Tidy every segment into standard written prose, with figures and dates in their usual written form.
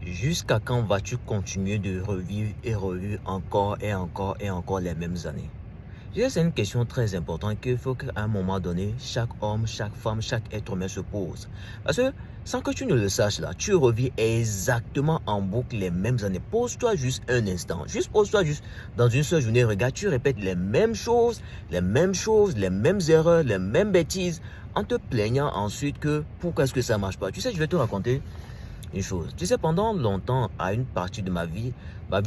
Jusqu'à quand vas-tu continuer de revivre et revivre encore et encore et encore les mêmes années? C'est une question très importante qu'il faut qu'à un moment donné, chaque homme, chaque femme, chaque être humain se pose. Parce que sans que tu ne le saches là, tu revis exactement en boucle les mêmes années. Pose-toi juste un instant. Juste pose-toi juste dans une seule journée. Regarde, tu répètes les mêmes choses, les mêmes choses, les mêmes erreurs, les mêmes bêtises, en te plaignant ensuite que pourquoi est-ce que ça ne marche pas. Tu sais, je vais te raconter une chose. Tu sais, pendant longtemps, à une partie de ma vie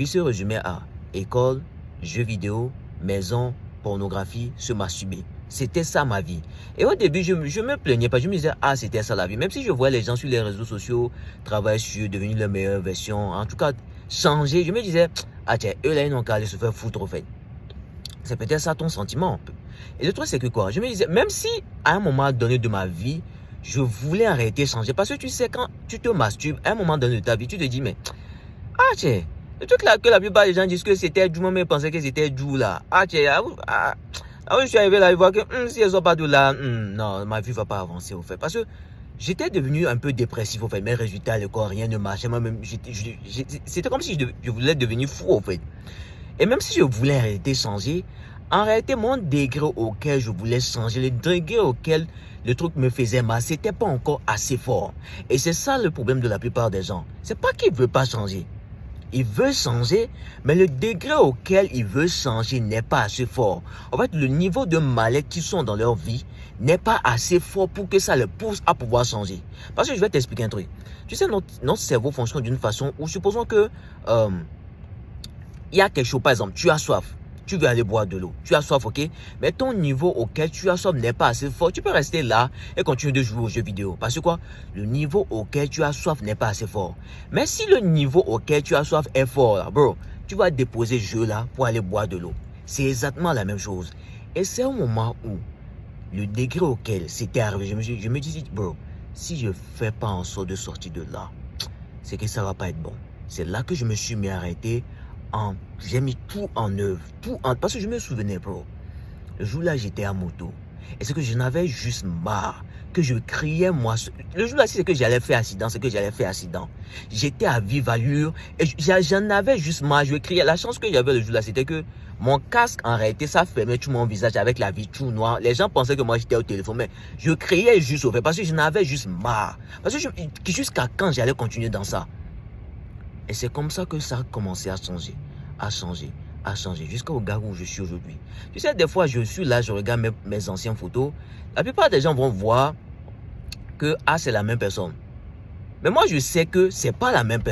se résumait à école, jeux vidéo, maison, pornographie, se masturber. C'était ça ma vie. Et au début, je me plaignais pas. Je me disais, ah, c'était ça la vie. Même si je voyais les gens sur les réseaux sociaux travailler sur devenir leur meilleure version, en tout cas, changer, je me disais, ah, tiens, eux là, ils n'ont qu'à aller se faire foutre au fait. C'est peut-être ça ton sentiment. Et le truc, c'est que quoi? Je me disais, même si à un moment donné de ma vie, je voulais arrêter de changer. Parce que tu sais, quand tu te masturbes, à un moment donné de ta vie, tu te dis, mais, ah, tiens, le truc là que la plupart des gens disent que c'était doux, moi-même pensais que c'était doux là. Ah, tiens, je suis arrivé là, je vois que si elles sont pas doux là, non, ma vie va pas avancer au fait. Parce que j'étais devenu un peu dépressif au fait. Mes résultats, le corps, rien ne marchait. Moi-même, c'était comme si je voulais devenir fou au fait. Et même si je voulais arrêter de changer, en réalité, mon degré auquel je voulais changer, le degré auquel le truc me faisait mal, c'était pas encore assez fort. Et c'est ça le problème de la plupart des gens. C'est pas qu'ils veulent pas changer. Ils veulent changer, mais le degré auquel ils veulent changer n'est pas assez fort. En fait, le niveau de mal-être qu'ils sont dans leur vie n'est pas assez fort pour que ça les pousse à pouvoir changer. Parce que je vais t'expliquer un truc. Tu sais, notre cerveau fonctionne d'une façon où, supposons que il y a quelque chose, par exemple, tu as soif. Tu veux aller boire de l'eau. Tu as soif, ok? Mais ton niveau auquel tu as soif n'est pas assez fort. Tu peux rester là et continuer de jouer aux jeux vidéo. Parce que quoi? Le niveau auquel tu as soif n'est pas assez fort. Mais si le niveau auquel tu as soif est fort, là, bro, tu vas déposer le jeu là pour aller boire de l'eau. C'est exactement la même chose. Et c'est au moment où le degré auquel c'était arrivé, je me dis, bro, si je ne fais pas en sorte de sortir de là, c'est que ça ne va pas être bon. C'est là que je me suis mis à arrêter. J'ai mis tout en œuvre, parce que je me souvenais, bro. Le jour-là, j'étais à moto. Et c'est que je n'avais juste marre, que je criais, moi. Le jour-là, c'est que j'allais faire accident, J'étais à vive allure et j'en avais juste marre. Je criais. La chance que j'avais le jour-là, c'était que mon casque, en réalité, ça fermait tout mon visage avec la vitre noire. Les gens pensaient que moi, j'étais au téléphone, mais je criais juste au fait parce que je n'avais juste marre. Parce que jusqu'à quand j'allais continuer dans ça? Et c'est comme ça que ça a commencé à changer, jusqu'au gars où je suis aujourd'hui. Tu sais, des fois, je suis là, je regarde mes anciennes photos. La plupart des gens vont voir que, c'est la même personne. Mais moi, je sais que c'est pas la même personne.